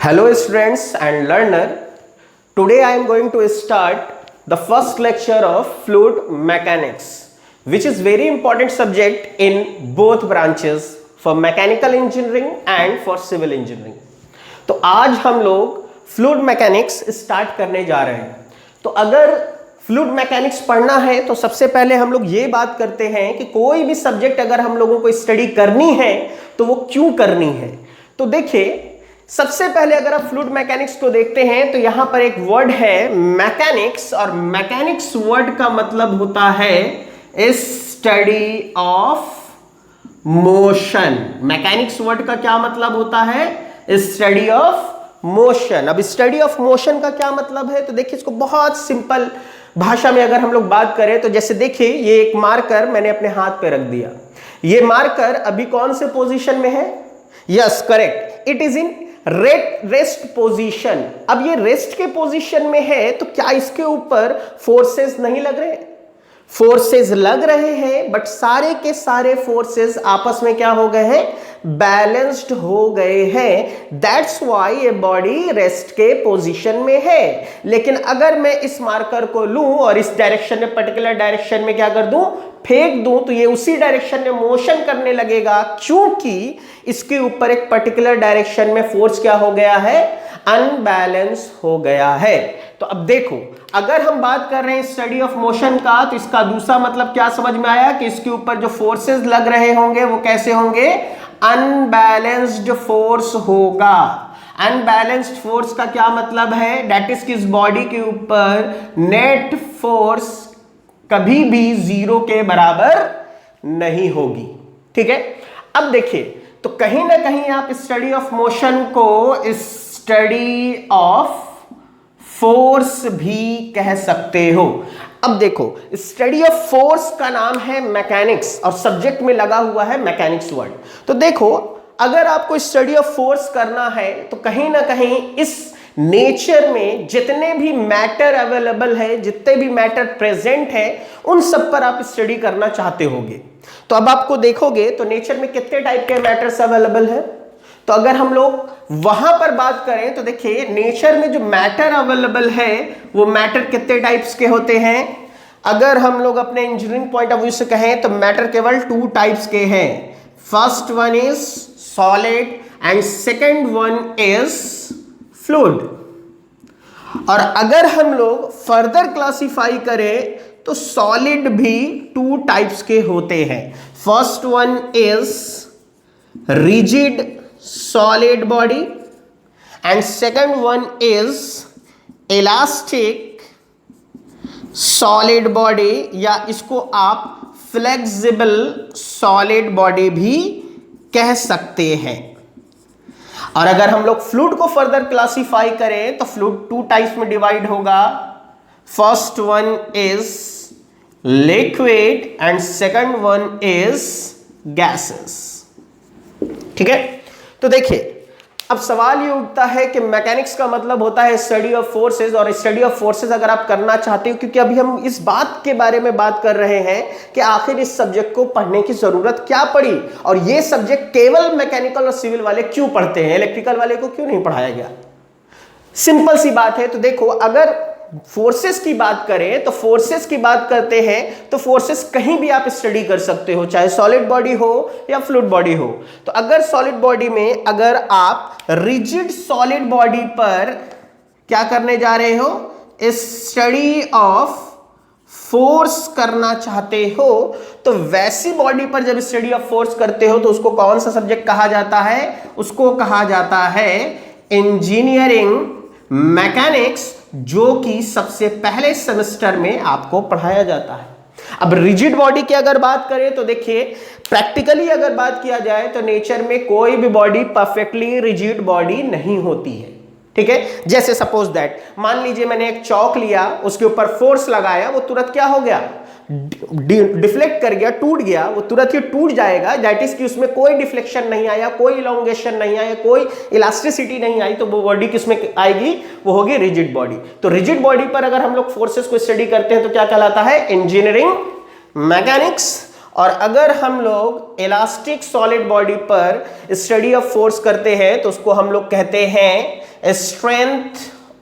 Hello students and learner. Today I am going to start the first lecture of fluid mechanics, which is very important subject in both branches for mechanical engineering and for civil engineering. तो आज हम लोग fluid mechanics start करने जा रहे हैं। तो अगर फ्लूइड मैकेनिक्स पढ़ना है तो सबसे पहले हम लोग ये बात करते हैं कि कोई भी सब्जेक्ट अगर हम लोगों को स्टडी करनी है तो वो क्यों करनी है। तो देखिए, सबसे पहले अगर आप फ्लूइड मैकेनिक्स को देखते हैं तो यहां पर एक वर्ड है मैकेनिक्स, और मैकेनिक्स वर्ड का मतलब होता है study of motion. Mechanics word का क्या मतलब होता है? Study of motion. अब स्टडी ऑफ मोशन का क्या मतलब है? तो देखिए, इसको बहुत सिंपल भाषा में अगर हम लोग बात करें तो जैसे देखिए, ये एक मार्कर मैंने अपने हाथ पे रख दिया। ये मार्कर अभी कौन से पोजीशन में है? Yes, correct, it is in rest position. अब ये रेस्ट के पोजीशन में है तो क्या इसके ऊपर फोर्सेस नहीं लग रहे? फोर्सेस लग रहे हैं, बट सारे के सारे फोर्सेस आपस में क्या हो गए हैं? बैलेंस्ड हो गए हैं। दैट्स व्हाई ये बॉडी रेस्ट के पोजीशन में है। लेकिन अगर मैं इस मार्कर को लूं और इस डायरेक्शन में, पर्टिकुलर डायरेक्शन में क्या कर दूं? फेंक दूं, तो ये उसी डायरेक्शन में मोशन करने लगेगा, क्योंकि इसके ऊपर एक पर्टिकुलर डायरेक्शन में फोर्स क्या हो गया है? अनबैलेंस हो गया है। तो अब देखो, अगर हम बात कर रहे हैं स्टडी ऑफ मोशन का, तो इसका दूसरा मतलब क्या समझ में आया कि इसके ऊपर जो फोर्सेस लग रहे होंगे वो कैसे होंगे? अनबैलेंस्ड फोर्स होगा। अनबैलेंस्ड फोर्स का क्या मतलब है? दैट इज किस बॉडी के ऊपर नेट फोर्स कभी भी जीरो के बराबर नहीं होगी। ठीक है, अब देखिए, तो कहीं ना कहीं आप स्टडी ऑफ मोशन को स्टडी ऑफ फोर्स भी कह सकते हो। अब देखो, स्टडी ऑफ फोर्स का नाम है मैकेनिक्स और सब्जेक्ट में लगा हुआ है मैकेनिक्स वर्ड। तो देखो, अगर आपको स्टडी ऑफ फोर्स करना है तो कहीं ना कहीं इस नेचर में जितने भी मैटर अवेलेबल है, जितने भी मैटर प्रेजेंट है, उन सब पर आप स्टडी करना चाहते होगे। तो अब आपको देखोगे तो नेचर में कितने टाइप के मैटर्स अवेलेबल है। तो अगर हम लोग वहां पर बात करें तो देखिए, नेचर में जो मैटर अवेलेबल है वो मैटर कितने टाइप्स के होते हैं? अगर हम लोग अपने इंजीनियरिंग पॉइंट ऑफ व्यू से कहें तो मैटर केवल टू टाइप्स के हैं। First one is solid and second one is fluid. और अगर हम लोग फर्दर क्लासिफाई करें तो सॉलिड भी टू टाइप्स के होते हैं। First one is rigid solid body and second one is elastic solid body, या इसको आप flexible solid body भी कह सकते हैं। और अगर हम लोग फ्लूइड को फर्दर क्लासिफाई करें तो फ्लूइड टू टाइप्स में डिवाइड होगा। First one is liquid and second one is gases. ठीक है, तो देखिए, अब सवाल ये उठता है कि मैकेनिक्स का मतलब होता है स्टडी ऑफ फोर्सेस, और स्टडी ऑफ फोर्सेस अगर आप करना चाहते हो, क्योंकि अभी हम इस बात के बारे में बात कर रहे हैं कि आखिर इस सब्जेक्ट को पढ़ने की जरूरत क्या पड़ी, और ये सब्जेक्ट केवल मैकेनिकल और सिविल वाले क्यों पढ़ते हैं, इलेक्ट्रिकल वाले को क्यों नहीं पढ़ाया गया। सिंपल सी बात है। तो देखो, अगर फोर्सेस की बात करें तो फोर्सेस की बात करते हैं तो फोर्सेस कहीं भी आप स्टडी कर सकते हो, चाहे सॉलिड बॉडी हो या फ्लूइड बॉडी हो। तो अगर सॉलिड बॉडी में अगर आप रिजिड सॉलिड बॉडी पर क्या करने जा रहे हो? स्टडी ऑफ फोर्स करना चाहते हो, तो वैसी बॉडी पर जब स्टडी ऑफ फोर्स करते हो तो उसको कौन सा सब्जेक्ट कहा जाता है? उसको कहा जाता है इंजीनियरिंग मैकेनिक्स, जो कि सबसे पहले सेमेस्टर में आपको पढ़ाया जाता है। अब रिजिड बॉडी की अगर बात करें तो देखिए, प्रैक्टिकली अगर बात किया जाए तो नेचर में कोई भी बॉडी परफेक्टली रिजिड बॉडी नहीं होती है। ठीक है, जैसे सपोज दैट, मान लीजिए मैंने एक चौक लिया, उसके ऊपर फोर्स लगाया, वो तुरंत क्या हो गया? डिफ्लेक्ट कर गया, टूट गया, वो तुरंत ही टूट जाएगा। दैट इज कि उसमें कोई डिफ्लेक्शन नहीं आया, कोई इलोंगेशन नहीं आया, कोई इलास्टिसिटी नहीं आई, तो वो बॉडी किसमें आएगी? वो होगी रिजिड बॉडी। तो रिजिड बॉडी पर अगर हम लोग फोर्सेस को स्टडी करते हैं तो क्या कहलाता है? Engineering mechanics. और अगर हम लोग इलास्टिक सॉलिड बॉडी पर स्टडी ऑफ फोर्स करते हैं तो उसको हम लोग कहते हैं स्ट्रेंथ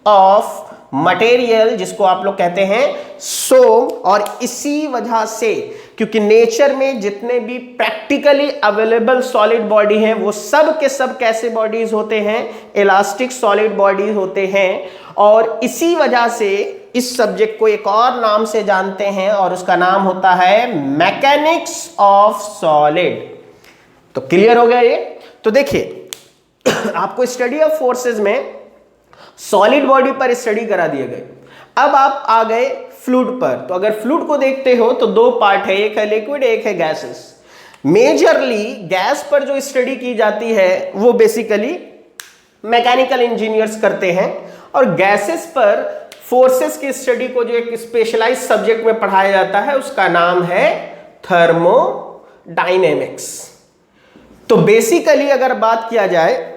ऑफ मटेरियल, जिसको आप लोग कहते हैं सोम। और इसी वजह से, क्योंकि नेचर में जितने भी प्रैक्टिकली अवेलेबल सॉलिड बॉडी हैं वो सब के सब कैसे बॉडीज होते हैं, इलास्टिक सॉलिड बॉडीज होते हैं। और इसी वजह से इस सब्जेक्ट को एक और नाम से जानते हैं और उसका नाम होता है मैकेनिक्स ऑफ सॉलिड। तो क्लियर हो गया ये? तो देखिए आपको स्टडी ऑफ फोर्सेस में सॉलिड बॉडी पर स्टडी करा दिए गए। अब आप आ गए फ्लूइड पर। तो अगर फ्लूइड को देखते हो तो दो पार्ट है, एक है लिक्विड, एक है गैसेस। मेजरली गैस पर जो स्टडी की जाती है वो बेसिकली मैकेनिकल इंजीनियर्स करते हैं, और गैसेस पर फोर्सेस की स्टडी को जो एक स्पेशलाइज्ड सब्जेक्ट में पढ़ाया जाता है उसका नाम है थर्मोडायनेमिक्स। तो बेसिकली अगर बात किया जाए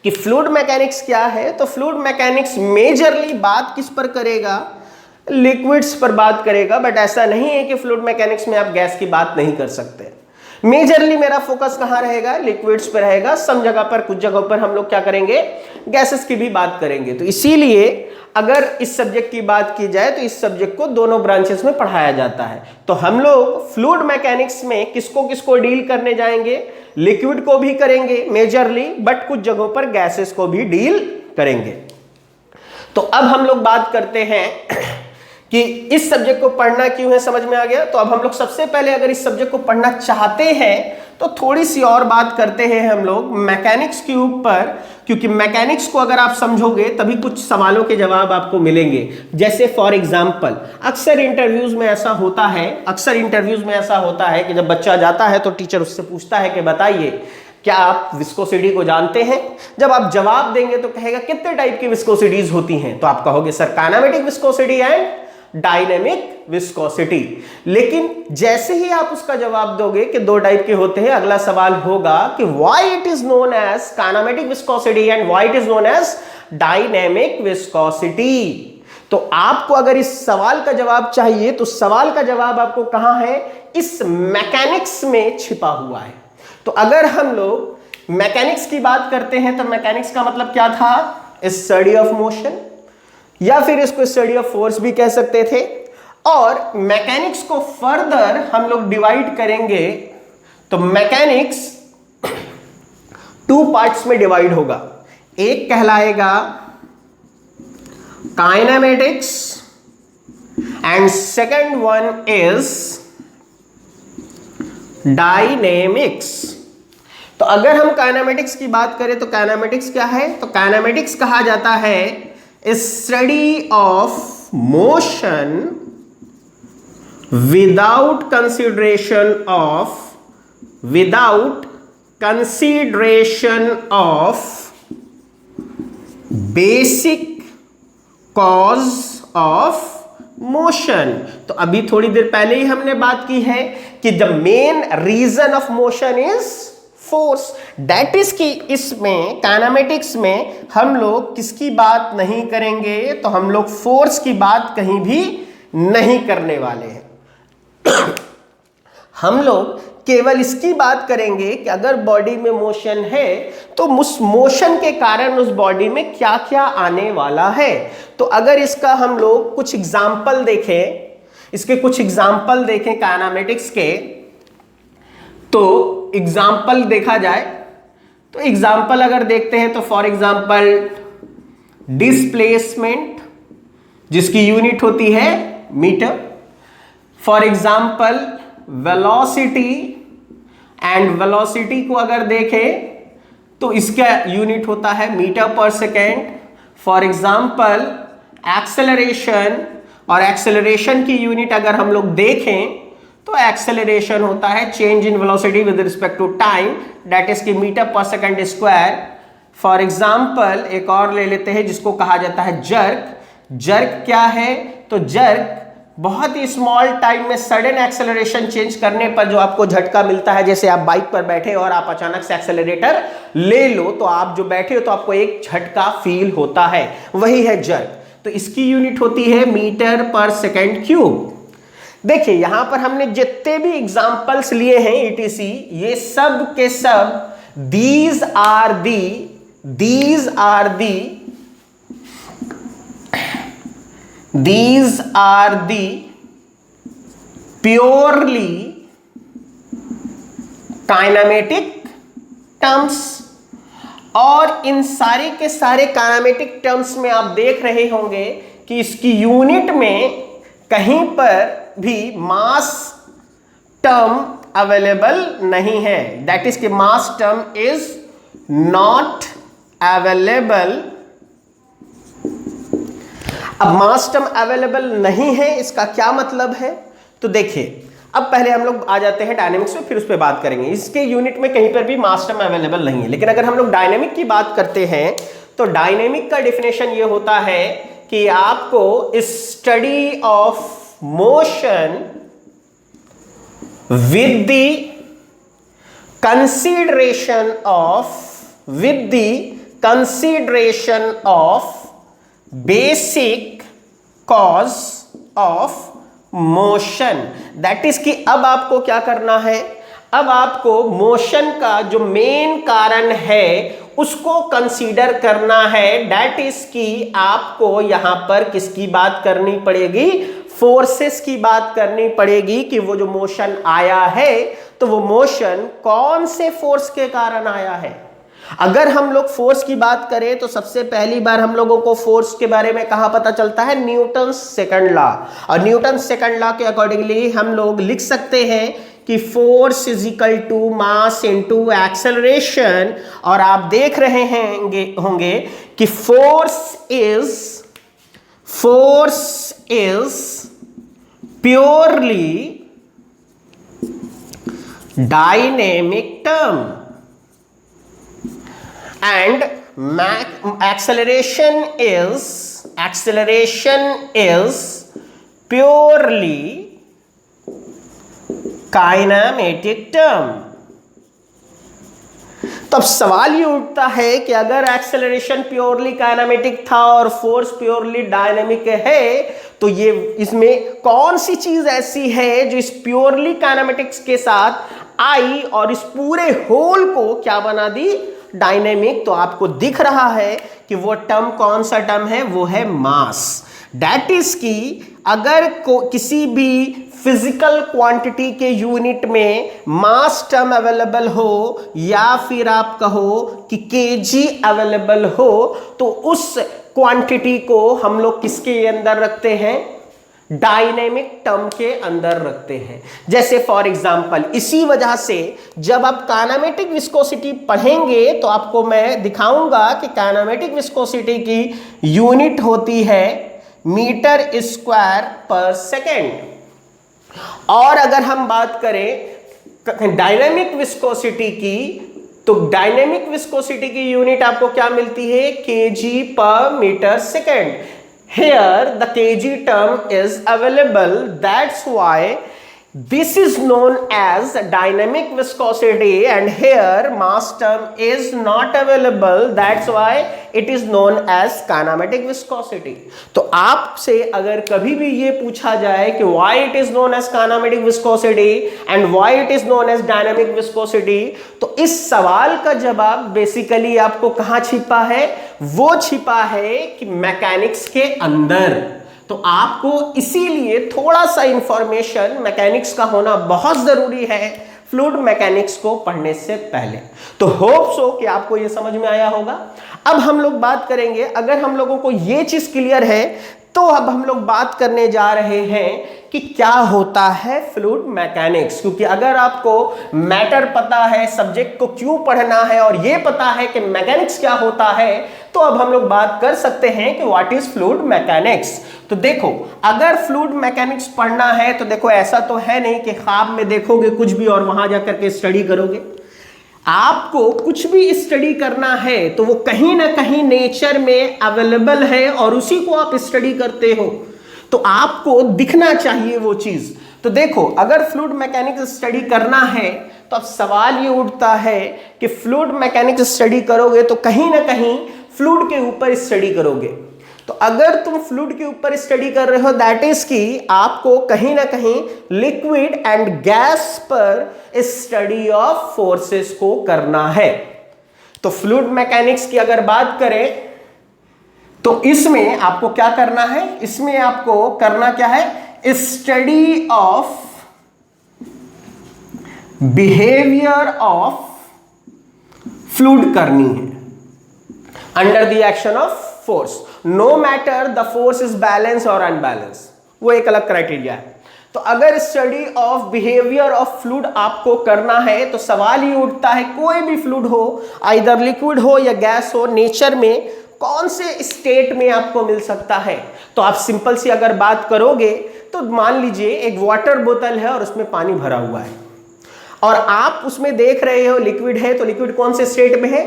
कि फ्लूइड मैकेनिक्स क्या है, तो फ्लूइड मैकेनिक्स मेजरली बात किस पर करेगा, लिक्विड्स पर बात करेगा। बट ऐसा नहीं है कि फ्लूइड मैकेनिक्स में आप गैस की बात नहीं कर सकते। मेजरली मेरा फोकस कहां रहेगा, लिक्विड्स पर रहेगा। सम जगह पर, कुछ जगहों पर हम लोग क्या करेंगे, गैसेस की भी बात करेंगे। तो इसीलिए अगर इस सब्जेक्ट की बात की जाए तो इस सब्जेक्ट को दोनों ब्रांचेस में पढ़ाया जाता है। तो हम लोग फ्लूइड मैकेनिक्स में किसको किसको डील करने जाएंगे, लिक्विड को भी करेंगे मेजरली, बट कुछ जगहों पर गैसेस को भी डील करेंगे। तो अब हम लोग बात करते हैं कि इस सब्जेक्ट को पढ़ना क्यों है, समझ में आ गया। तो अब हम लोग सबसे पहले अगर इस सब्जेक्ट को पढ़ना चाहते हैं तो थोड़ी सी और बात करते हैं हम लोग मैकेनिक्स के ऊपर, क्योंकि मैकेनिक्स को अगर आप समझोगे तभी कुछ सवालों के जवाब आपको मिलेंगे। जैसे फॉर एग्जांपल अक्सर इंटरव्यूज में ऐसा होता है कि जब बच्चा जाता है तो टीचर उससे पूछता है कि बताइए क्या आप विस्कोसिटी को जानते हैं। जब आप जवाब देंगे तो कहेगा कितने टाइप की विस्कोसिटीज होती हैं, तो आप कहोगे sir kinematic viscosity and dynamic viscosity. लेकिन जैसे ही आप उसका जवाब दोगे कि दो टाइप के होते हैं, अगला सवाल होगा कि why it is known as kinematic viscosity and why it is known as dynamic viscosity. तो आपको अगर इस सवाल का जवाब चाहिए तो सवाल का जवाब आपको कहां है, इस मैकेनिक्स में छिपा हुआ है। तो अगर हम लोग मैकेनिक्स की बात करते हैं तो मैकेनिक्स का मतलब क्या था, स्टडी ऑफ मोशन, या फिर इसको स्टडी ऑफ फोर्स भी कह सकते थे। और मैकेनिक्स को फर्दर हम लोग डिवाइड करेंगे तो मैकेनिक्स टू पार्ट्स में डिवाइड होगा। एक कहलाएगा kinematics and second one is dynamics. तो अगर हम काइनेमेटिक्स की बात करें तो काइनेमेटिक्स क्या है, तो काइनेमेटिक्स कहा जाता है study of motion without consideration of basic cause of motion. तो अभी थोड़ी देर पहले ही हमने बात की है कि the main reason of motion is force. That is कि इसमें काइनेमेटिक्स में हम लोग किसकी बात नहीं करेंगे, तो हम लोग फोर्स की बात कहीं भी नहीं करने वाले हैं। हम लोग केवल इसकी बात करेंगे कि अगर बॉडी में मोशन है तो उस मोशन के कारण उस बॉडी में क्या क्या आने वाला है। तो अगर इसका हम लोग कुछ एग्जाम्पल देखें काइनेमेटिक्स के, तो एग्जाम्पल देखा जाए तो एग्जाम्पल अगर देखते हैं तो फॉर एग्जाम्पल डिस्प्लेसमेंट, जिसकी यूनिट होती है metre. For example velocity, and velocity को अगर देखें तो इसका यूनिट होता है मीटर पर सेकेंड। फॉर एग्जाम्पल एक्सेलरेशन, और एक्सेलरेशन की यूनिट अगर हम लोग देखें तो एक्सेलरेशन होता है change in velocity with respect to time, that is की मीटर पर सेकंड स्क्वायर। फॉर एग्जाम्पल एक और ले लेते हैं जिसको कहा जाता है जर्क। जर्क क्या है, तो जर्क बहुत ही स्मॉल टाइम में सडन एक्सेलरेशन चेंज करने पर जो आपको झटका मिलता है। जैसे आप बाइक पर बैठे और आप अचानक से एक्सेलरेटर ले लो तो आप जो बैठे हो तो आपको एक झटका फील होता है, वही है जर्क। तो इसकी यूनिट होती है मीटर पर सेकेंड क्यूब। देखिए यहां पर हमने जितने भी एग्जांपल्स लिए हैं ईटीसी, ये सब के सब these are the purely kinematic terms. और इन सारे के सारे काइनेमेटिक टर्म्स में आप देख रहे होंगे कि इसकी यूनिट में कहीं पर भी मास टर्म अवेलेबल नहीं है, दैट इज कि मास टर्म इज नॉट अवेलेबल। अब मास टर्म अवेलेबल नहीं है, इसका क्या मतलब है? तो देखिए, अब पहले हम लोग आ जाते हैं डायनेमिक्स में, फिर उस पर बात करेंगे। इसके यूनिट में कहीं पर भी मास टर्म अवेलेबल नहीं है, लेकिन अगर हम लोग डायनेमिक की बात करते हैं तो डायनेमिक का डेफिनेशन ये होता है कि आपको study of motion with the consideration of basic cause of motion, that is कि अब आपको क्या करना है, अब आपको मोशन का जो मेन कारण है उसको कंसीडर करना है। दैट इज कि आपको यहां पर किसकी बात करनी पड़ेगी? फोर्सेस की बात करनी पड़ेगी कि वो जो मोशन आया है तो वो मोशन कौन से फोर्स के कारण आया है। अगर हम लोग फोर्स की बात करें तो सबसे पहली बार हम लोगों को फोर्स के बारे में कहां पता चलता है? Newton second law. और न्यूटन सेकंड लॉ के अकॉर्डिंगली हम लोग लिख सकते हैं कि force is equal to mass into acceleration. और आप देख रहे होंगे कि force is purely dynamic term and acceleration is purely kinematic term. तो अब सवाल ये उठता है कि अगर एक्सेलरेशन प्योरली काइनेमेटिक था और फोर्स प्योरली डायनेमिक है, तो ये इसमें कौन सी चीज ऐसी है जो इस प्योरली काइनेमेटिक्स के साथ आई और इस पूरे होल को क्या बना दी? डायनेमिक। तो आपको दिख रहा है कि वो टर्म कौन सा टर्म है? वो है मास। दैट इज कि अगर किसी भी फिजिकल क्वांटिटी के यूनिट में मास टर्म अवेलेबल हो या फिर आप कहो कि केजी अवेलेबल हो, तो उस क्वांटिटी को हम लोग किसके अंदर रखते हैं? डायनेमिक टर्म के अंदर रखते हैं। जैसे फॉर एग्जांपल, इसी वजह से जब आप काइनेमेटिक विस्कोसिटी पढ़ेंगे तो आपको मैं दिखाऊंगा कि काइनेमेटिक विस्कोसिटी की यूनिट होती है मीटर स्क्वायर पर सेकेंड। और अगर हम बात करें डायनेमिक विस्कोसिटी की, तो डायनेमिक विस्कोसिटी की यूनिट आपको क्या मिलती है? केजी पर metre second. Here the kg term is available, that's why this is known as dynamic viscosity, and here mass term is not available, that's why it is known as kinematic viscosity. तो आपसे अगर कभी भी ये पूछा जाए कि why it is known as kinematic viscosity and why it is known as dynamic viscosity, तो इस सवाल का जवाब बेसिकली आपको कहाँ छिपा है? वो छिपा है कि मैकेनिक्स के अंदर। तो आपको इसीलिए थोड़ा सा इंफॉर्मेशन मैकेनिक्स का होना बहुत जरूरी है फ्लूइड मैकेनिक्स को पढ़ने से पहले। तो होप सो कि आपको ये समझ में आया होगा। अब हम लोग बात करेंगे, अगर हम लोगों को ये चीज क्लियर है तो अब हम लोग बात करने जा रहे हैं कि क्या होता है फ्लूइड मैकेनिक्स। क्योंकि अगर आपको मैटर पता है, सब्जेक्ट को क्यों पढ़ना है और ये पता है कि मैकेनिक्स क्या होता है, तो अब हम लोग बात कर सकते हैं कि व्हाट इज फ्लूइड मैकेनिक्स। तो देखो, अगर फ्लूइड मैकेनिक्स पढ़ना है तो देखो, ऐसा तो है नहीं कि ख्वाब में देखोगे कुछ भी और वहां जाकर के स्टडी करोगे। आपको कुछ भी स्टडी करना है तो वो कहीं ना कहीं नेचर में अवेलेबल है और उसी को आप स्टडी करते हो, तो आपको दिखना चाहिए वो चीज। तो देखो, अगर फ्लूइड मैकेनिक्स स्टडी करना है तो अब सवाल ये उठता है कि फ्लूइड मैकेनिक्स स्टडी करोगे तो कहीं ना कहीं फ्लूइड के ऊपर स्टडी करोगे। तो अगर तुम फ्लूइड के ऊपर स्टडी कर रहे हो, दैट इज कि आपको कहीं ना कहीं लिक्विड एंड गैस पर स्टडी ऑफ फोर्सेस को करना है। तो फ्लूइड मैकेनिक्स की अगर बात करें तो इसमें आपको क्या करना है, इसमें आपको करना क्या है, study of behaviour of fluid करनी है under the action of force, no matter the force is balance और अनबैलेंस, वो एक अलग क्राइटेरिया है। तो अगर study of behaviour of fluid आपको करना है तो सवाल ही उठता है, कोई भी फ्लूइड हो, आइदर लिक्विड हो या गैस हो, नेचर में कौन से स्टेट में आपको मिल सकता है। तो आप सिंपल सी अगर बात करोगे तो मान लीजिए एक वाटर बोतल है और उसमें पानी भरा हुआ है और आप उसमें देख रहे हो लिक्विड है, तो लिक्विड कौन से स्टेट में है,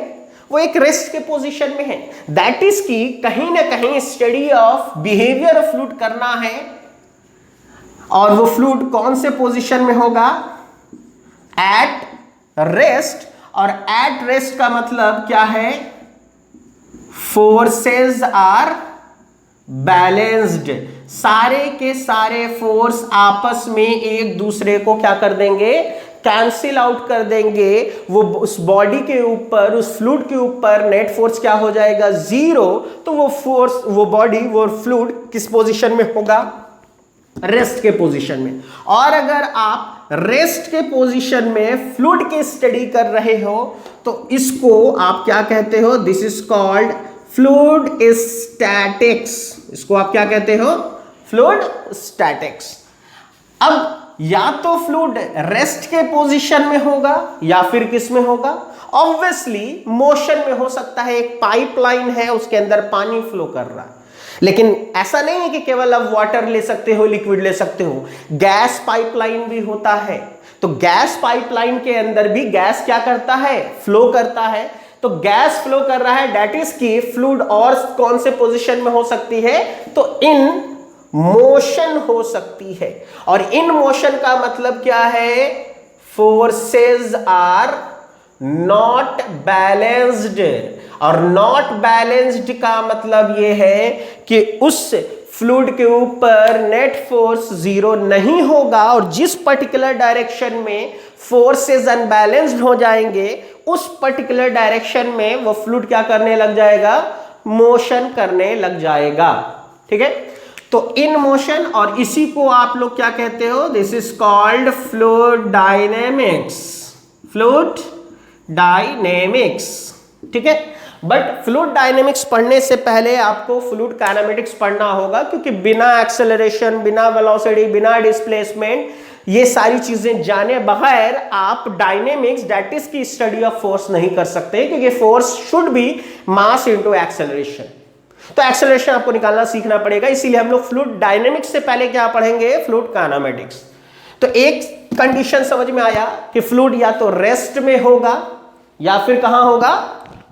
वो एक रेस्ट के पोजीशन में है। दैट इज कि कहीं ना कहीं study of behaviour of fluid करना है और वो फ्लूइड कौन से पोजीशन में होगा, एट रेस्ट। और एट रेस्ट का मतलब क्या है, फोर्सेस आर बैलेंस्ड, सारे के सारे फोर्स आपस में एक दूसरे को क्या कर देंगे, कैंसिल आउट कर देंगे। वो उस बॉडी के ऊपर, उस फ्लूइड के ऊपर नेट फोर्स क्या हो जाएगा, जीरो। तो वो फोर्स, वो बॉडी, वो फ्लूइड किस पोजीशन में होगा, रेस्ट के पोजीशन में। और अगर आप रेस्ट के पोजीशन में फ्लूइड की स्टडी कर रहे हो तो इसको आप क्या कहते हो, this is called fluid statics. इसको आप क्या कहते हो, फ्लूइड स्टैटिक्स। अब या तो फ्लूइड रेस्ट के पोजीशन में होगा या फिर किस में होगा, ऑब्वियसली मोशन में हो सकता है। एक पाइपलाइन है, उसके अंदर पानी फ्लो कर रहा है, लेकिन ऐसा नहीं है कि केवल आप वाटर ले सकते हो, लिक्विड ले सकते हो, गैस पाइपलाइन भी होता है। तो गैस पाइपलाइन के अंदर भी गैस क्या करता है, फ्लो करता है। तो गैस फ्लो कर रहा है, दैट इज की फ्लूइड और कौन से पोजीशन में हो सकती है, तो इन मोशन हो सकती है। और इन मोशन का मतलब क्या है, फोर्सेस आर नॉट बैलेंस्ड। और नॉट बैलेंस्ड का मतलब यह है कि उस फ्लूइड के ऊपर नेट फोर्स जीरो नहीं होगा और जिस पर्टिकुलर डायरेक्शन में फोर्सेस अनबैलेंस्ड हो जाएंगे उस पर्टिकुलर डायरेक्शन में वो फ्लूइड क्या करने लग जाएगा, मोशन करने लग जाएगा। ठीक है, तो इन मोशन, और इसी को आप लोग क्या कहते हो, this is called fluid dynamics, fluid dynamics. ठीक है, बट फ्लूइड डायनेमिक्स पढ़ने से पहले आपको फ्लूइड काइनेमेटिक्स पढ़ना होगा, क्योंकि बिना एक्सेलरेशन, बिना वेलोसिटी, बिना डिस्प्लेसमेंट, ये सारी चीजें जाने बगैर आप डायनेमिक्स, दैट इज की स्टडी ऑफ फोर्स नहीं कर सकते, क्योंकि force should be mass into acceleration. तो एक्सेलरेशन आपको निकालना सीखना पड़ेगा, इसीलिए हम लोग फ्लूइड डायनेमिक्स से पहले क्या पढ़ेंगे, फ्लूइड काइनेमेटिक्स। तो एक कंडीशन समझ में आया कि फ्लूइड या तो रेस्ट में होगा या फिर कहां होगा,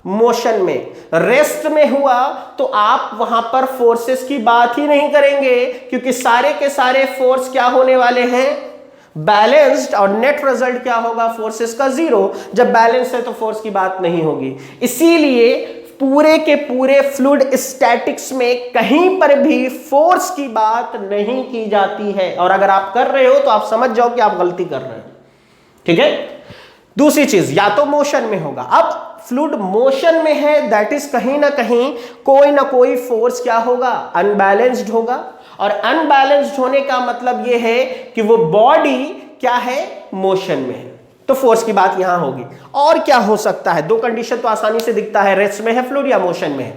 मोशन में। रेस्ट में हुआ तो आप वहां पर फोर्सेस की बात ही नहीं करेंगे, क्योंकि सारे के सारे फोर्स क्या होने वाले हैं, बैलेंस्ड, और नेट रिजल्ट क्या होगा, फोर्सेस का जीरो। जब बैलेंस है तो फोर्स की बात नहीं होगी। इसीलिए पूरे के पूरे फ्लूइड स्टैटिक्स में कहीं पर भी फोर्स की बात नहीं की जाती है, और अगर आप कर रहे हो तो आप समझ जाओ कि आप गलती कर रहे हो। ठीक है, दूसरी चीज, या तो मोशन में होगा। अब फ्लूइड मोशन में है, दैट इज कहीं ना कोई फोर्स क्या होगा, अनबैलेंस्ड होगा। और अनबैलेंस्ड होने का मतलब यह है कि वो बॉडी क्या है, मोशन में है, तो फोर्स की बात यहां होगी। और क्या हो सकता है, दो कंडीशन तो आसानी से दिखता है, रेस्ट में है फ्लूइड या मोशन में है।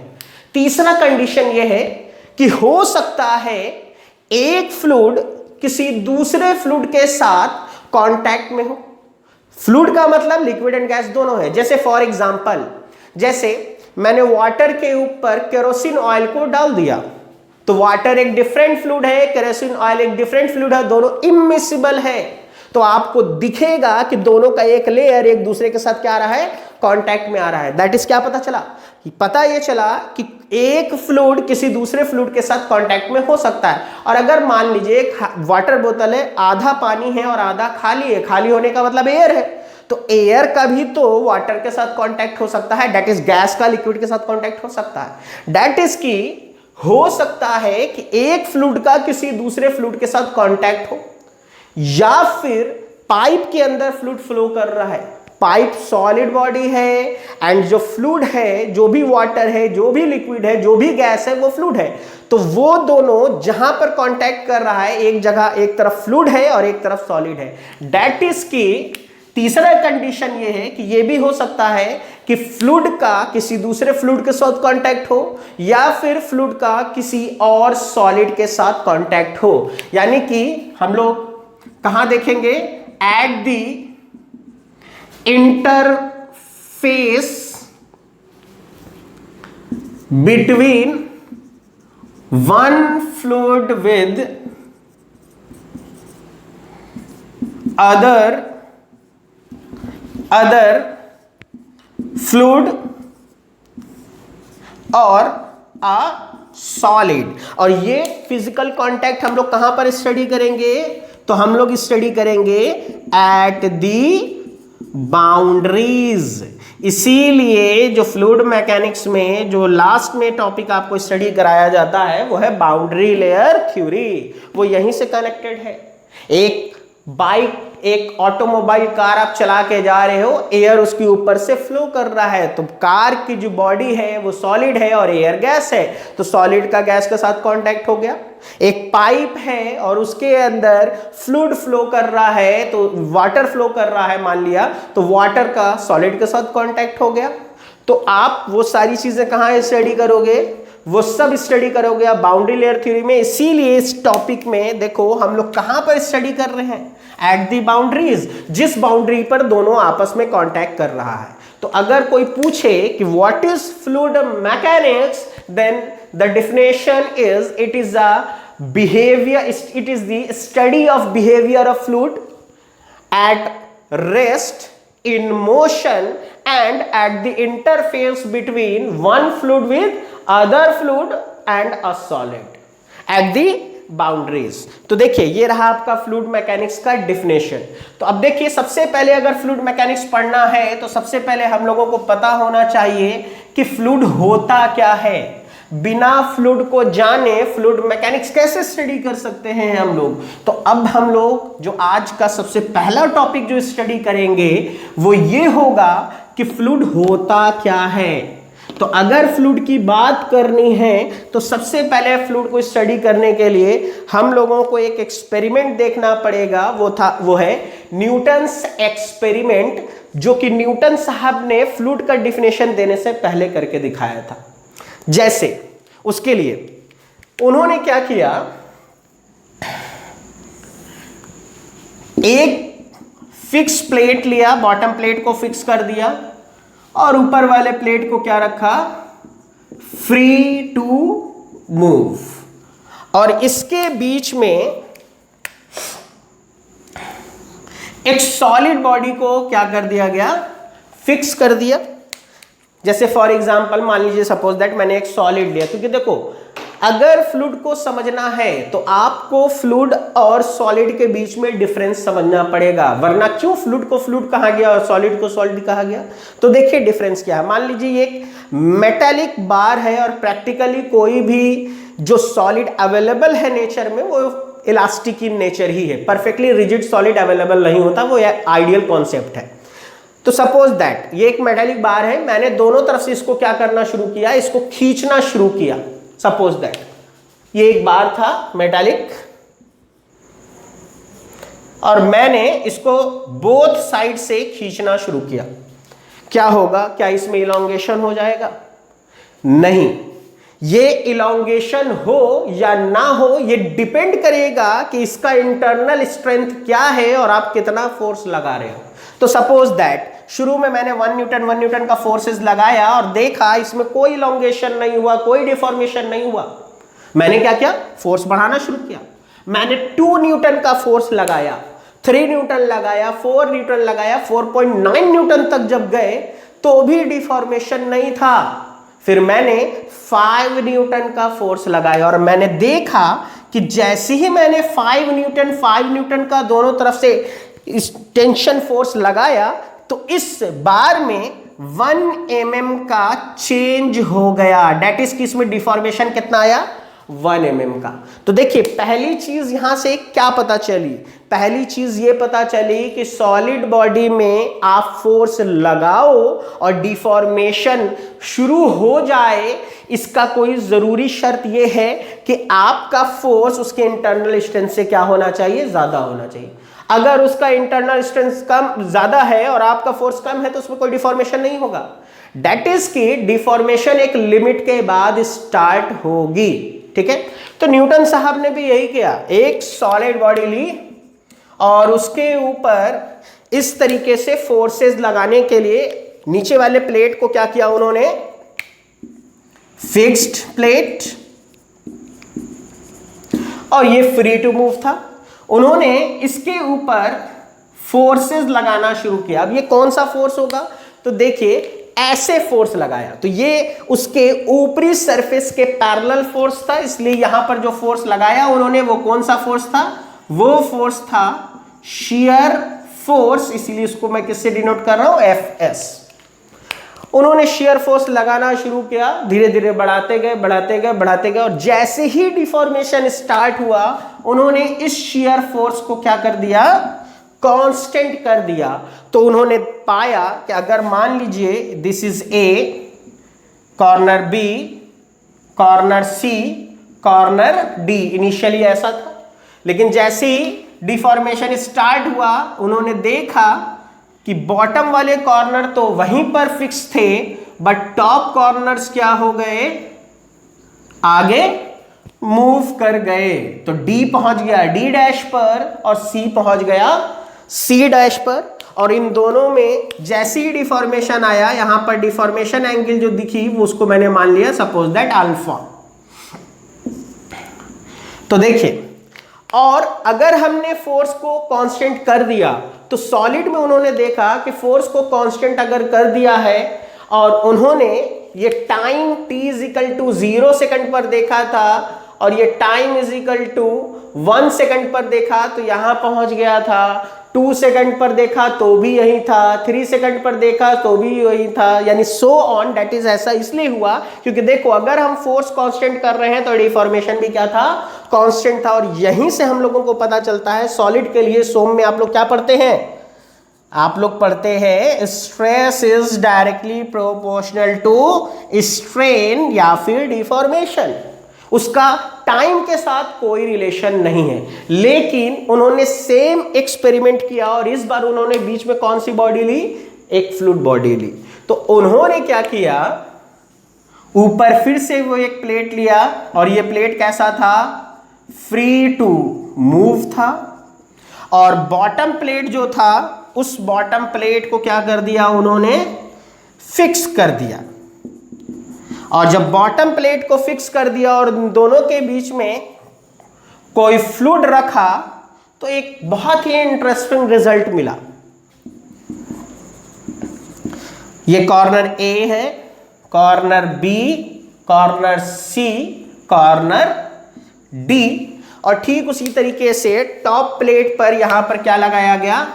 तीसरा कंडीशन यह है कि हो सकता है एक फ्लूइड किसी दूसरे फ्लूइड के साथ कांटेक्ट में हो। फ्लूइड का मतलब लिक्विड एंड गैस दोनों है। जैसे फॉर एग्जांपल, जैसे मैंने वाटर के ऊपर केरोसिन ऑयल को डाल दिया, तो वाटर एक डिफरेंट फ्लूइड है, केरोसिन ऑयल एक डिफरेंट फ्लूइड है, दोनों इमिसिबल है। तो आपको दिखेगा कि दोनों का एक लेयर एक दूसरे के साथ क्या आ रहा है, कांटेक्ट में आ रहा है। दैट इज क्या पता चला, कि पता ये चला कि एक फ्लूइड किसी दूसरे फ्लूइड के साथ कांटेक्ट में हो सकता है। और अगर मान लीजिए एक वाटर बोतल है, आधा पानी है और आधा खाली है, खाली होने का मतलब एयर है, तो एयर का भी तो वाटर के साथ कांटेक्ट हो सकता है, दैट इज गैस का लिक्विड के साथ कांटेक्ट हो सकता है। दैट इज की हो सकता है कि एक फ्लूइड का किसी दूसरे फ्लूइड के साथ कांटेक्ट हो, या फिर पाइप के अंदर फ्लूइड फ्लो कर रहा है, पाइप सॉलिड बॉडी है एंड जो फ्लूइड है, जो भी वाटर है, जो भी लिक्विड है, जो भी गैस है, वो फ्लूइड है। तो वो दोनों जहां पर कांटेक्ट कर रहा है, एक जगह एक तरफ फ्लूइड है और एक तरफ सॉलिड है, दैट इज की तीसरा कंडीशन ये है कि ये भी हो सकता है कि फ्लूइड का किसी दूसरे फ्लूइड के साथ कांटेक्ट हो, या फिर फ्लूइड का किसी और सॉलिड के साथ कांटेक्ट हो। यानी कि हम लोग कहां देखेंगे, at the interface between one fluid with other fluid और a solid। और ये फिजिकल कांटेक्ट हम लोग कहां पर स्टडी करेंगे, तो हम लोग स्टडी करेंगे एट दी बाउंड्रीज। इसीलिए जो फ्लूइड मैकेनिक्स में जो लास्ट में टॉपिक आपको स्टडी कराया जाता है वो है बाउंड्री लेयर थ्योरी, वो यहीं से कनेक्टेड है। एक बाइक, एक ऑटोमोबाइल कार आप चला के जा रहे हो, एयर उसके ऊपर से फ्लो कर रहा है, तो कार की जो बॉडी है वो सॉलिड है और एयर गैस है, तो सॉलिड का गैस के साथ कांटेक्ट हो गया। एक पाइप है और उसके अंदर फ्लूइड फ्लो कर रहा है, तो वाटर फ्लो कर रहा है मान लिया, तो वाटर का सॉलिड के साथ कांटेक्ट हो गया। तो आप वो सारी चीजें कहाँ स्टडी करोगे, वो सब स्टडी करोगे आप बाउंड्री लेयर थ्योरी में। इसीलिए इस टॉपिक में देखो हम लोग कहां पर स्टडी कर रहे हैं, एट दी बाउंड्रीज, जिस बाउंड्री पर दोनों आपस में कांटेक्ट कर रहा है। तो अगर कोई पूछे कि what is fluid mechanics, then the definition is it is a behaviour, it is the study of behaviour of fluid at rest, in motion and at the interface between one fluid with other fluid and a solid at the boundaries। तो देखिए ये रहा आपका fluid mechanics का definition. तो अब देखिए सबसे पहले अगर फ्लूइड मैकेनिक्स पढ़ना है तो सबसे पहले हम लोगों को पता होना चाहिए कि फ्लूइड होता क्या है। बिना फ्लूइड को जाने फ्लूइड मैकेनिक्स कैसे स्टडी कर सकते हैं हम लोग। तो अब हम लोग जो आज का सबसे पहला टॉपिक जो स्टडी करेंगे वो ये होगा कि फ्लूइड होता क्या है। तो अगर फ्लूइड की बात करनी है तो सबसे पहले फ्लूइड को स्टडी करने के लिए हम लोगों को एक एक्सपेरिमेंट देखना पड़ेगा, वो है न्यूटन्स एक्सपेरिमेंट, जो कि न्यूटन साहब ने फ्लूइड का डिफिनेशन देने से पहले करके दिखाया था। जैसे उसके लिए उन्होंने क्या किया, एक फिक्स प्लेट लिया, बॉटम प्लेट को फिक्स कर दिया और ऊपर वाले प्लेट को क्या रखा, फ्री टू मूव, और इसके बीच में एक सॉलिड बॉडी को क्या कर दिया गया, फिक्स कर दिया। जैसे फॉर एग्जांपल मान लीजिए सपोज दैट मैंने एक सॉलिड लिया, क्योंकि देखो अगर फ्लूइड को समझना है तो आपको फ्लूइड और सॉलिड के बीच में डिफरेंस समझना पड़ेगा, वरना क्यों फ्लूइड को फ्लूइड कहा गया और सॉलिड को सॉलिड कहा गया। तो देखिए डिफरेंस क्या है। मान लीजिए एक मेटालिक बार है और प्रैक्टिकली कोई भी जो सॉलिड अवेलेबल है नेचर में वो इलास्टिक इन नेचर ही है, परफेक्टली रिजिड सॉलिड अवेलेबल नहीं होता, वो आइडियल कॉन्सेप्ट है। तो सपोज दैट ये एक मेटालिक बार है, मैंने दोनों तरफ से इसको क्या करना शुरू किया, इसको खींचना शुरू किया। सपोज दैट ये एक बार था मेटालिक और मैंने इसको बोथ साइड से खींचना शुरू किया। क्या होगा, क्या इसमें इलॉन्गेशन हो जाएगा? नहीं। ये इलॉन्गेशन हो या ना हो ये डिपेंड करेगा कि इसका इंटरनल स्ट्रेंथ क्या है और आप कितना फोर्स लगा रहे हो। तो सपोज दैट शुरू में मैंने 1 न्यूटन का फोर्सेस लगाया और देखा इसमें कोई इलॉन्गेशन नहीं हुआ, कोई डिफॉर्मेशन नहीं हुआ। मैंने क्या किया, फोर्स बढ़ाना शुरू किया। मैंने 2 न्यूटन का फोर्स लगाया, 3 न्यूटन लगाया, 4 न्यूटन लगाया, 4.9 न्यूटन तक जब गए तो भी डिफॉर्मेशन नहीं था। फिर मैंने 5 न्यूटन का फोर्स लगाया और मैंने देखा कि जैसे ही मैंने 5 न्यूटन का दोनों तरफ से टेंशन फोर्स लगाया तो इस बार में 1 mm का चेंज हो गया। डेट इज कि इसमें डिफॉर्मेशन कितना आया, 1 mm का। तो देखिए पहली चीज यहां से क्या पता चली, पहली चीज ये पता चली कि सॉलिड बॉडी में आप फोर्स लगाओ और डिफॉर्मेशन शुरू हो जाए, इसका कोई जरूरी शर्त ये है कि आपका फोर्स उसके इंटरनल स्ट्रेंथ से क्या होना चाहिए, ज्यादा होना चाहिए। अगर उसका इंटरनल स्ट्रेंथ कम ज्यादा है और आपका फोर्स कम है तो उसमें कोई डिफॉर्मेशन नहीं होगा। दैट इज कि डिफॉर्मेशन एक लिमिट के बाद स्टार्ट होगी, ठीक है। तो न्यूटन साहब ने भी यही किया, एक सॉलिड बॉडी ली और उसके ऊपर इस तरीके से फोर्सेस लगाने के लिए नीचे वाले प्लेट को क्या किया उन्होंने, फिक्स्ड प्लेट, और ये फ्री टू मूव था। उन्होंने इसके ऊपर फोर्सेस लगाना शुरू किया। अब ये कौन सा फोर्स होगा, तो देखिए ऐसे फोर्स लगाया तो ये उसके ऊपरी सरफेस के पैरेलल फोर्स था, इसलिए यहां पर जो फोर्स लगाया उन्होंने वो कौन सा फोर्स था, वो फोर्स था शियर फोर्स, इसलिए इसको मैं किससे डिनोट कर रहा हूं, Fs। उन्होंने शियर फोर्स लगाना शुरू किया, धीरे धीरे बढ़ाते गए बढ़ाते गए बढ़ाते गए, और जैसे ही डिफॉर्मेशन स्टार्ट हुआ उन्होंने इस शियर फोर्स को क्या कर दिया, कांस्टेंट कर दिया। तो उन्होंने पाया कि अगर मान लीजिए this is A, corner B, corner C, corner D, initially ऐसा था, लेकिन जैसे ही डिफॉर्मेशन स्टार्ट हुआ उन्होंने देखा कि बॉटम वाले कॉर्नर तो वहीं पर फिक्स थे, बट टॉप कॉर्नर्स क्या हो गए, आगे मूव कर गए। तो डी पहुंच गया डी डैश पर और सी पहुंच गया सी डैश पर, और इन दोनों में जैसी ही डिफॉर्मेशन आया, यहां पर डिफॉर्मेशन एंगल जो दिखी वो उसको मैंने मान लिया सपोज दैट अल्फा। तो देखिए, और अगर हमने फोर्स को कांस्टेंट कर दिया तो सॉलिड में उन्होंने देखा कि फोर्स को कांस्टेंट अगर कर दिया है और उन्होंने ये time t is equal to 0 second पर देखा था और ये time is equal to 1 second पर देखा, तो यहां पहुंच गया था। 2 सेकंड पर देखा तो भी यही था, 3 सेकंड पर देखा तो भी यही था, यानी सो ऑन। दैट इज ऐसा इसलिए हुआ क्योंकि देखो अगर हम फोर्स कांस्टेंट कर रहे हैं तो डिफॉर्मेशन भी क्या था, कांस्टेंट था। और यहीं से हम लोगों को पता चलता है सॉलिड के लिए सोम में आप लोग क्या पढ़ते हैं, आप लोग पढ़ते हैं stress is directly proportional to strain या फिर डिफॉर्मेशन। उसका टाइम के साथ कोई रिलेशन नहीं है, लेकिन उन्होंने सेम एक्सपेरिमेंट किया और इस बार उन्होंने बीच में कौन सी बॉडी ली, एक फ्लूइड बॉडी ली। तो उन्होंने क्या किया, ऊपर फिर से वो एक प्लेट लिया और ये प्लेट कैसा था, फ्री टू मूव था, और बॉटम प्लेट जो था उस बॉटम प्लेट को क्या कर दिया उन्होंने, फिक्स कर दिया। और जब बॉटम प्लेट को फिक्स कर दिया और दोनों के बीच में कोई फ्लूइड रखा तो एक बहुत ही इंटरेस्टिंग रिजल्ट मिला। ये कॉर्नर ए है, corner B, corner C, corner D, और ठीक उसी तरीके से टॉप प्लेट पर यहां पर क्या लगाया गया,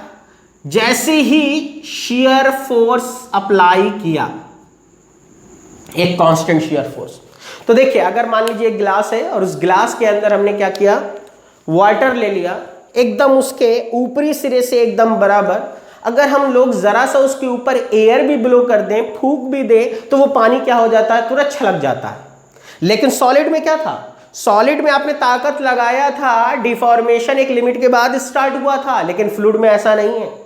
जैसे ही शियर फोर्स अप्लाई किया, एक कांस्टेंट शियर फोर्स। तो देखिए अगर मान लीजिए एक ग्लास है और उस ग्लास के अंदर हमने क्या किया, वाटर ले लिया एकदम उसके ऊपरी सिरे से एकदम बराबर। अगर हम लोग जरा सा उसके ऊपर एयर भी ब्लो कर दें, फूंक भी दें, तो वो पानी क्या हो जाता है, तुरंत छलक जाता है। लेकिन सॉलिड में क्या था, सॉलिड में आपने ताकत लगाया था, डिफॉर्मेशन एक लिमिट के बाद स्टार्ट हुआ था, लेकिन फ्लूइड में ऐसा नहीं है।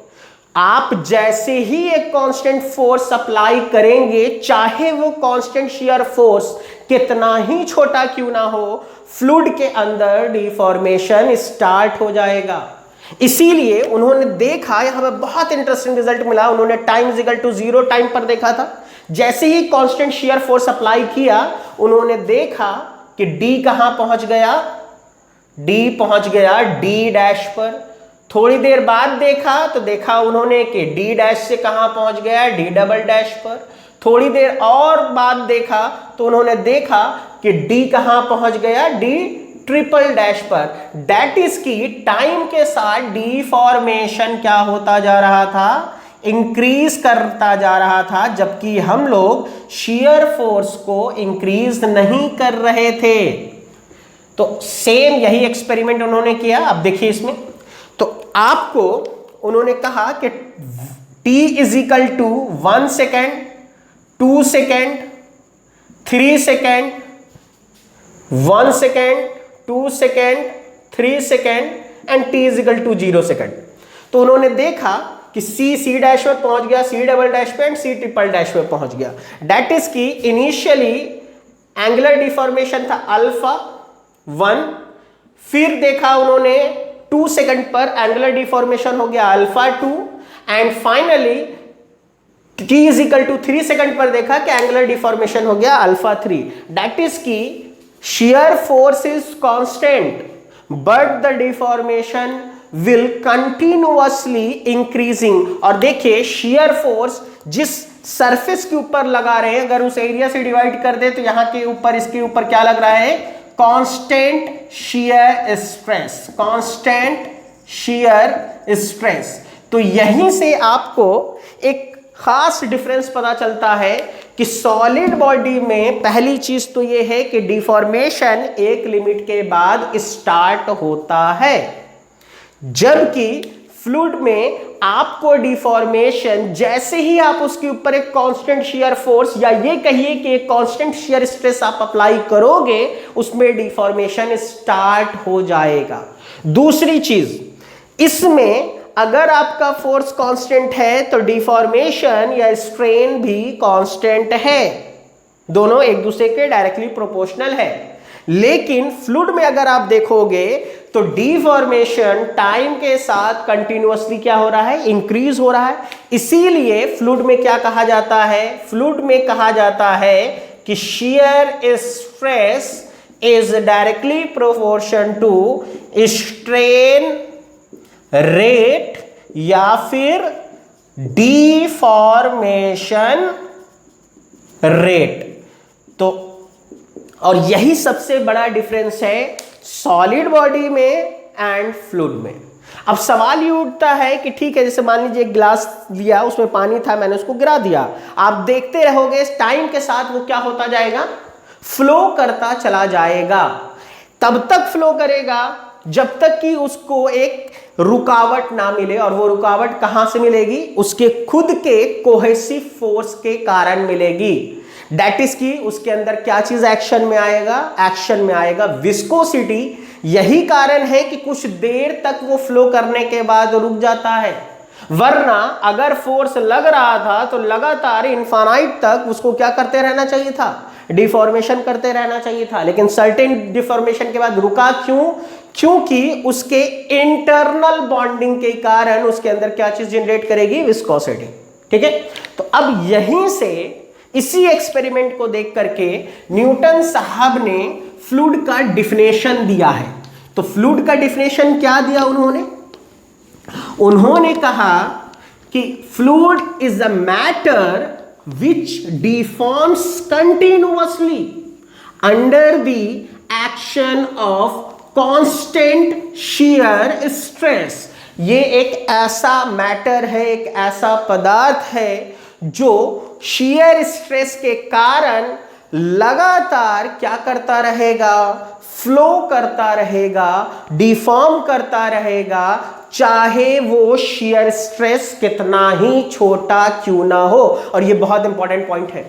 आप जैसे ही एक कांस्टेंट फोर्स अप्लाई करेंगे, चाहे वो कांस्टेंट शियर फोर्स कितना ही छोटा क्यों ना हो, फ्लूइड के अंदर डिफॉर्मेशन स्टार्ट हो जाएगा। इसीलिए उन्होंने देखा, यहां पर बहुत इंटरेस्टिंग रिजल्ट मिला। उन्होंने time is equal to 0 time पर देखा था, जैसे ही कांस्टेंट शियर फोर्स अप्लाई किया उन्होंने देखा कि डी कहां पहुंच गया, डी पहुंच गया डी डैश पर। थोड़ी देर बाद देखा तो देखा उन्होंने कि डी डैश से कहां पहुंच गया, डी डबल डैश पर। थोड़ी देर और बाद देखा तो उन्होंने देखा कि डी कहां पहुंच गया, डी ट्रिपल डैश पर। दैट इज की टाइम के साथ डिफॉर्मेशन क्या होता जा रहा था, इंक्रीज करता जा रहा था, जबकि हम लोग शियर फोर्स को इंक्रीज नहीं कर रहे थे। तो सेम यही एक्सपेरिमेंट उन्होंने किया। अब देखिए इसमें, तो आपको उन्होंने कहा कि t is equal to 1 second, 2 second, 3 second, 1 second, 2 second, 3 second and t is equal to 0 second. तो उन्होंने देखा कि C डैश में पहुंच गया, C डबल डैश पे एंड C ट्रिपल डैश में पहुंच गया। दैट इज की इनिशियली एंगुलर डिफॉर्मेशन था अल्फा 1, फिर देखा उन्होंने 2 सेकंड पर एंगुलर डिफॉर्मेशन हो गया alpha 2 and finally t is equal to 3 second पर देखा कि एंगुलर डिफॉर्मेशन हो गया अल्फा 3। दैट इज की shear force is constant but the deformation will continuously increasing। और देखिए shear force जिस सरफेस के ऊपर लगा रहे हैं, अगर उस एरिया से डिवाइड कर दे तो यहां के ऊपर, इसके ऊपर क्या लग रहा है, constant shear stress, constant shear stress। तो यहीं से आपको एक खास डिफरेंस पता चलता है कि सॉलिड बॉडी में पहली चीज तो यह है कि डिफॉर्मेशन एक लिमिट के बाद स्टार्ट होता है, जबकि फ्लूइड में आपको डिफॉर्मेशन जैसे ही आप उसके ऊपर एक कांस्टेंट शियर फोर्स या ये कहिए कि एक कांस्टेंट शियर स्ट्रेस आप अप्लाई करोगे, उसमें डिफॉर्मेशन स्टार्ट हो जाएगा। दूसरी चीज, इसमें अगर आपका फोर्स कांस्टेंट है तो डिफॉर्मेशन या स्ट्रेन भी कांस्टेंट है, दोनों एक दूसरे के डायरेक्टली प्रोपोर्शनल है। लेकिन फ्लूइड में अगर आप देखोगे तो डिफॉर्मेशन टाइम के साथ कंटिन्यूअसली क्या हो रहा है, इंक्रीज हो रहा है। इसीलिए फ्लूइड में क्या कहा जाता है, फ्लूइड में कहा जाता है कि shear stress is directly proportion to strain rate या फिर डिफॉर्मेशन रेट। तो और यही सबसे बड़ा डिफरेंस है सॉलिड बॉडी में एंड फ्लूइड में। अब सवाल ये उठता है कि ठीक है, जैसे मान लीजिए एक ग्लास लिया, उसमें पानी था, मैंने उसको गिरा दिया, आप देखते रहोगे टाइम के साथ वो क्या होता जाएगा, फ्लो करता चला जाएगा। तब तक फ्लो करेगा जब तक कि उसको एक रुकावट ना मिले, और वो रुकावट कहां से मिलेगी, उसके खुद के कोहेसिव फोर्स के कारण मिलेगी। दैट इज की उसके अंदर क्या चीज एक्शन में आएगा, एक्शन में आएगा विस्कोसिटी। यही कारण है कि कुछ देर तक वो फ्लो करने के बाद रुक जाता है, वरना अगर फोर्स लग रहा था तो लगातार इनफाइनाइट तक उसको क्या करते रहना चाहिए था, डिफॉर्मेशन करते रहना चाहिए था। लेकिन सर्टेन डिफॉर्मेशन के बाद रुका, क्यों, क्योंकि उसके इंटरनल बॉन्डिंग के कारण उसके अंदर क्या चीज जनरेट करेगी, विस्कोसिटी। ठीक है, तो अब यहीं से इसी एक्सपेरिमेंट को देख करके न्यूटन साहब ने फ्लूइड का डिफिनेशन दिया है। तो फ्लूइड का डिफिनेशन क्या दिया उन्होंने, उन्होंने कहा कि fluid is a matter which deforms continuously under the action of constant shear stress. ये एक ऐसा मैटर है, एक ऐसा पदार्थ है जो शियर स्ट्रेस के कारण लगातार क्या करता रहेगा, फ्लो करता रहेगा, डिफॉर्म करता रहेगा, चाहे वो शियर स्ट्रेस कितना ही छोटा क्यों ना हो। और ये बहुत इंपॉर्टेंट पॉइंट है।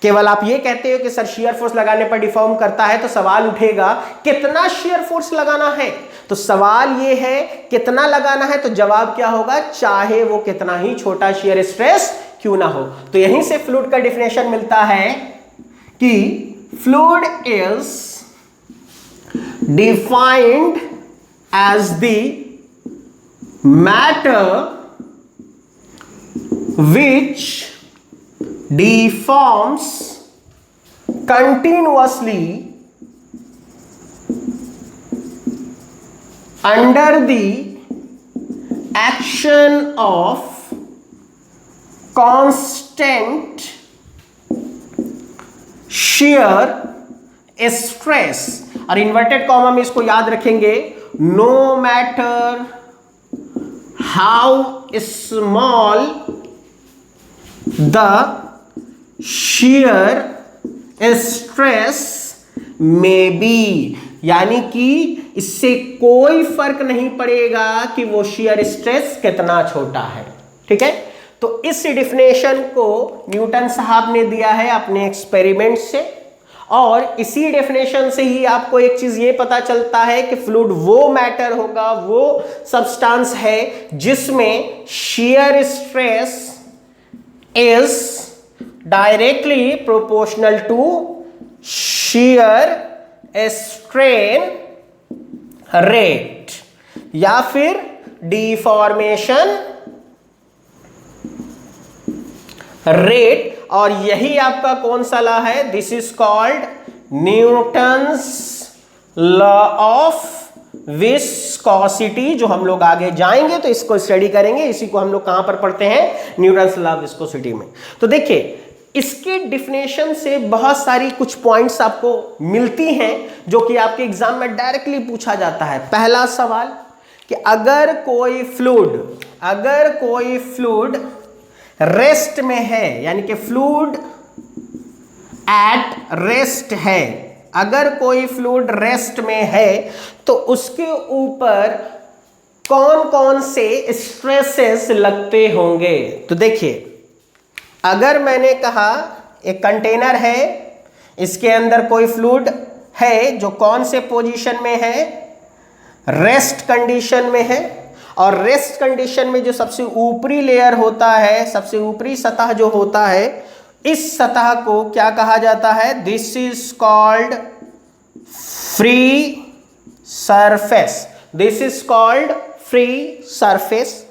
केवल आप ये कहते हो कि सर शियर फोर्स लगाने पर डिफॉर्म करता है, तो सवाल उठेगा कितना शियर फोर्स लगाना है। तो सवाल ये है कितना लगाना है, तो जवाब क्या होगा, चाहे वो कितना ही छोटा शियर स्ट्रेस क्यों ना हो। तो यहीं से फ्लूइड का डिफिनेशन मिलता है कि fluid is defined as the matter which deforms continuously under the action of constant shear stress। और इन्वर्टेड कॉमा में इसको याद रखेंगे, no matter how small the shear stress may be, यानी कि इससे कोई फर्क नहीं पड़ेगा कि वो shear stress कितना छोटा है। ठीक है, तो इस डिफिनेशन को न्यूटन साहब ने दिया है अपने एक्सपेरिमेंट से, और इसी डेफिनेशन से ही आपको एक चीज ये पता चलता है कि फ्लूइड वो मैटर होगा, वो सब्सटेंस है जिसमें shear stress is directly proportional to shear strain rate या फिर डिफॉर्मेशन रेट। और यही आपका कौन सा लॉ है? This is called Newton's law of viscosity, जो हम लोग आगे जाएंगे तो इसको स्टडी करेंगे। इसी को हम लोग कहां पर पढ़ते हैं? न्यूटन्स लॉ ऑफ विस्कोसिटी में। तो देखिए, इसके डिफिनेशन से बहुत सारी कुछ पॉइंट्स आपको मिलती हैं जो कि आपके एग्जाम में डायरेक्टली पूछा जाता है। पहला सवाल कि अगर कोई फ्लूइड रेस्ट में है, यानी कि फ्लूइड एट रेस्ट है, अगर कोई फ्लूइड रेस्ट में है तो उसके ऊपर कौन कौन से स्ट्रेसेस लगते होंगे। तो देखिए, अगर मैंने कहा एक कंटेनर है, इसके अंदर कोई फ्लूइड है जो कौन से पोजीशन में है? रेस्ट कंडीशन में है। और रेस्ट कंडीशन में जो सबसे ऊपरी लेयर होता है, सबसे ऊपरी सतह जो होता है, इस सतह को क्या कहा जाता है? This is called free surface. This is called free surface.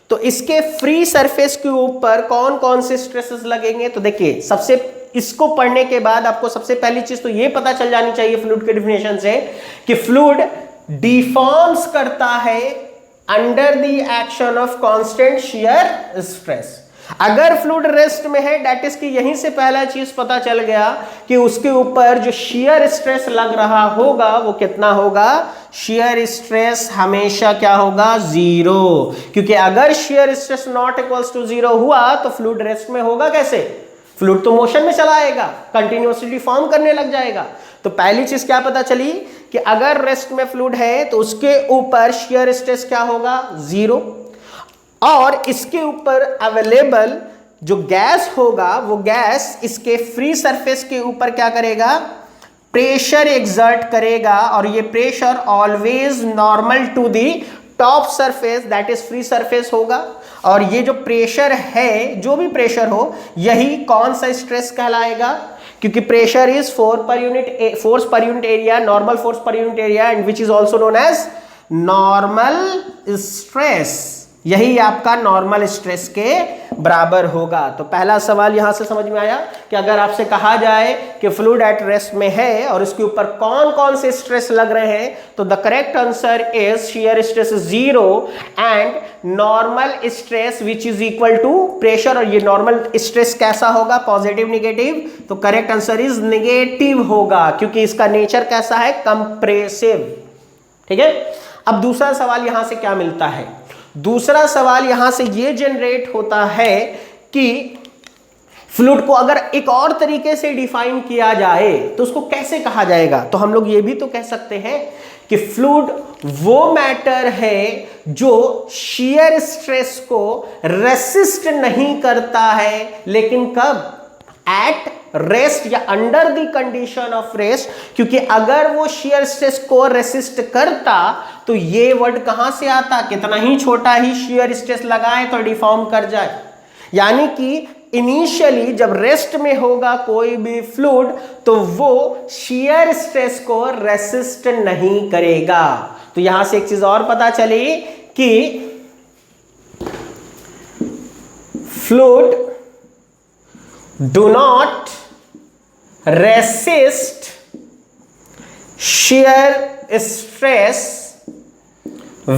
तो इसके फ्री सरफेस के ऊपर कौन कौन से स्ट्रेसेस लगेंगे? तो देखिए, सबसे इसको पढ़ने के बाद आपको सबसे पहली चीज तो ये पता चल जानी चाहिए फ्लूइड के डिफिनेशन से कि फ्लूइड डिफॉर्म्स करता है under the action of constant shear stress. अगर फ्लूइड रेस्ट में है, दैट इज कि यहीं से पहला चीज पता चल गया कि उसके ऊपर जो शियर स्ट्रेस लग रहा होगा वो कितना होगा? शियर स्ट्रेस हमेशा क्या होगा? जीरो। क्योंकि अगर shear stress not equals to zero हुआ तो फ्लूइड रेस्ट में होगा कैसे? फ्लूइड तो मोशन में चला आएगा, कंटिन्यूअसली फॉर्म करने लग जाएगा। तो पहली चीज क्या पता चली कि अगर रेस्ट में फ्लूइड है तो उसके ऊपर शियर स्ट्रेस क्या होगा? जीरो। और इसके ऊपर अवेलेबल जो गैस होगा वो गैस इसके फ्री सरफेस के ऊपर क्या करेगा? प्रेशर एक्सर्ट करेगा, और ये pressure always normal to the top surface, that is free surface होगा। और ये जो प्रेशर है, जो भी प्रेशर हो, यही कौन सा स्ट्रेस कहलाएगा? क्योंकि प्रेशर इज फोर्स पर यूनिट एरिया, नॉर्मल फोर्स पर unit area, and which is also known as normal stress. यही आपका नॉर्मल स्ट्रेस के बराबर होगा। तो पहला सवाल यहां से समझ में आया कि अगर आपसे कहा जाए कि फ्लूइड एट रेस्ट में है और इसके ऊपर कौन कौन से स्ट्रेस लग रहे हैं, तो the correct answer is shear stress zero and normal stress which is equal to pressure. और ये नॉर्मल स्ट्रेस कैसा होगा? Positive negative? तो करेक्ट आंसर इज निगेटिव होगा, क्योंकि इसका नेचर कैसा है? कंप्रेसिव। ठीक है, अब दूसरा सवाल यहां से क्या मिलता है? दूसरा सवाल यहां से ये जनरेट होता है कि फ्लूइड को अगर एक और तरीके से डिफाइन किया जाए तो उसको कैसे कहा जाएगा? तो हम लोग ये भी तो कह सकते हैं कि फ्लूइड वो मैटर है जो शियर स्ट्रेस को रेसिस्ट नहीं करता है, लेकिन कब? एट रेस्ट या under the condition of rest. क्योंकि अगर वो शियर स्ट्रेस को रेसिस्ट करता तो ये वर्ड कहां से आता? कितना ही छोटा ही शियर स्ट्रेस लगाए तो डिफॉर्म कर जाए। यानी कि इनिशियली जब रेस्ट में होगा कोई भी फ्लूइड तो वो शियर स्ट्रेस को रेसिस्ट नहीं करेगा। तो यहां से एक चीज और पता चली कि fluid do not resist shear stress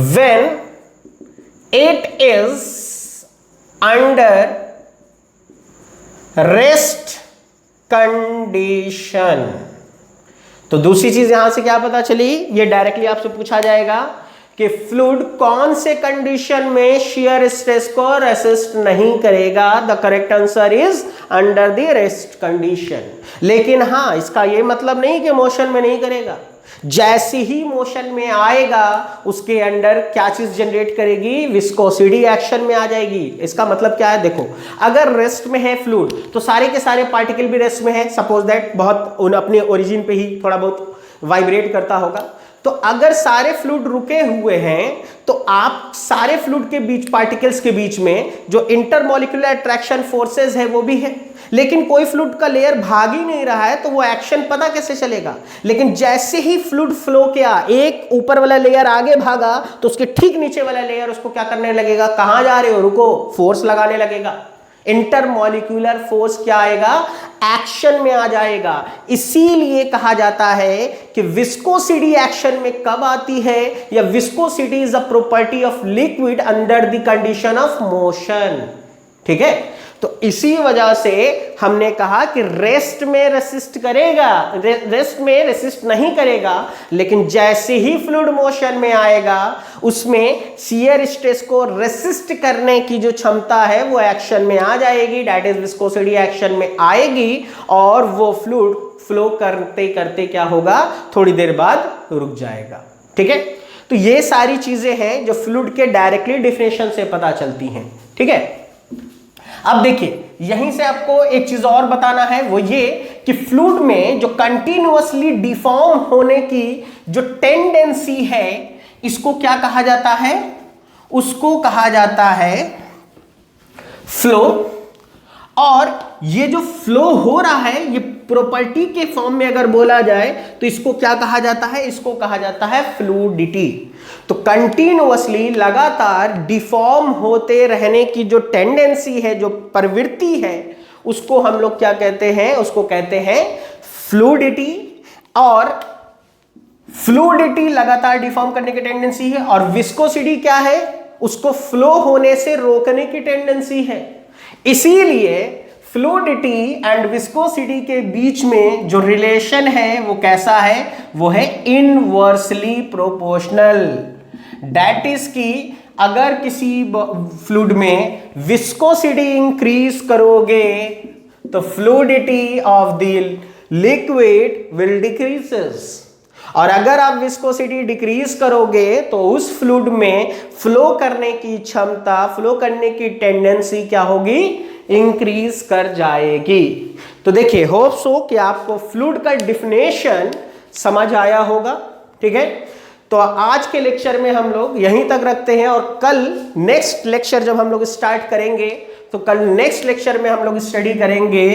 when it is under rest condition। तो दूसरी चीज यहां से क्या पता चली? ये डायरेक्टली आपसे पूछा जाएगा कि फ्लूइड कौन से कंडीशन में शियर स्ट्रेस को रेसिस्ट नहीं करेगा। The correct answer is under the rest condition. लेकिन हाँ, इसका ये मतलब नहीं कि मोशन में नहीं करेगा। जैसे ही मोशन में आएगा उसके अंदर क्या चीज जनरेट करेगी, विस्कोसिटी एक्शन में आ जाएगी। इसका मतलब क्या है, देखो अगर रेस्ट में है फ्लूइड तो सारे के सारे पार्टिकल भी रेस्ट में है। सपोज दैट बहुत अपने ओरिजिन पे ही थोड़ा बहुत वाइब्रेट करता होगा। तो अगर सारे फ्लूइड रुके हुए हैं तो आप सारे फ्लूइड के बीच, पार्टिकल्स के बीच में जो इंटरमॉलिक्यूलर अट्रैक्शन फोर्सेस है वो भी है, लेकिन कोई फ्लूइड का लेयर भाग ही नहीं रहा है तो वो एक्शन पता कैसे चलेगा। लेकिन जैसे ही फ्लूइड फ्लो किया, एक ऊपर वाला लेयर आगे भागा तो उसके ठीक नीचे वाला लेयर उसको क्या करने लगेगा, कहां जा रहे हो, रुको, फोर्स लगाने लगेगा। इंटरमॉलिक्यूलर फोर्स क्या आएगा, एक्शन में आ जाएगा। इसीलिए कहा जाता है कि विस्कोसिटी एक्शन में कब आती है, या viscosity is a property of liquid under the condition of motion. ठीक है, तो इसी वजह से हमने कहा कि रेस्ट में रेसिस्ट करेगा, रेस्ट में रेसिस्ट नहीं करेगा, लेकिन जैसे ही फ्लूइड मोशन में आएगा उसमें शियर स्ट्रेस को रेसिस्ट करने की जो क्षमता है वो एक्शन में आ जाएगी, दैट इज विस्कोसिटी एक्शन में आएगी, और वो फ्लूइड फ्लो करते करते क्या होगा, थोड़ी देर बाद रुक जाएगा। ठीक है, तो ये सारी चीजें हैं जो फ्लूइड के डायरेक्टली डिफिनेशन से पता चलती हैं। ठीक है, अब देखिए यहीं से आपको एक चीज और बताना है, वो ये कि फ्लूइड में जो कंटिन्यूअसली डिफॉर्म होने की जो टेंडेंसी है इसको क्या कहा जाता है, उसको कहा जाता है फ्लो। और ये जो फ्लो हो रहा है ये प्रॉपर्टी के फॉर्म में अगर बोला जाए तो इसको क्या कहा जाता है, इसको कहा जाता है फ्लूइडिटी। तो कंटिन्यूअसली लगातार डिफॉर्म होते रहने की जो टेंडेंसी है, जो प्रवृत्ति है, उसको हम लोग क्या कहते हैं, उसको कहते हैं फ्लूइडिटी। और फ्लूइडिटी लगातार डिफॉर्म करने की टेंडेंसी है, और विस्कोसिटी क्या है, उसको फ्लो होने से रोकने की टेंडेंसी है। इसीलिए फ्लूइडिटी एंड विस्कोसिटी के बीच में जो रिलेशन है वो कैसा है, वो है इनवर्सली प्रोपोर्शनल। दैट इज कि अगर किसी फ्लूइड में विस्कोसिटी इंक्रीज करोगे तो fluidity of the liquid will decreases, और अगर आप विस्कोसिटी डिक्रीज करोगे तो उस फ्लूइड में फ्लो करने की क्षमता, फ्लो करने की टेंडेंसी क्या होगी, इंक्रीज कर जाएगी। तो देखिए, होप सो कि आपको फ्लूइड का डिफिनेशन समझ आया होगा। ठीक है, तो आज के लेक्चर में हम लोग यहीं तक रखते हैं, और कल नेक्स्ट लेक्चर जब हम लोग स्टार्ट करेंगे तो कल नेक्स्ट लेक्चर में हम लोग स्टडी करेंगे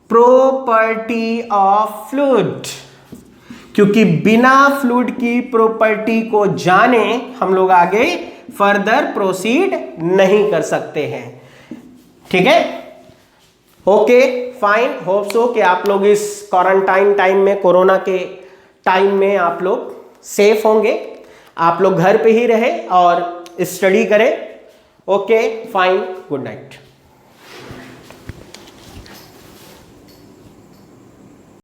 प्रॉपर्टी ऑफ फ्लूइड, क्योंकि बिना फ्लूइड की प्रॉपर्टी को जाने हम लोग आगे फर्दर प्रोसीड नहीं कर सकते हैं। ठीक है, ओके फाइन, होप सो कि आप लोग इस क्वारंटाइन टाइम में, कोरोना के टाइम में आप लोग सेफ होंगे, आप लोग घर पे ही रहे और स्टडी करें। Okay fine, good night.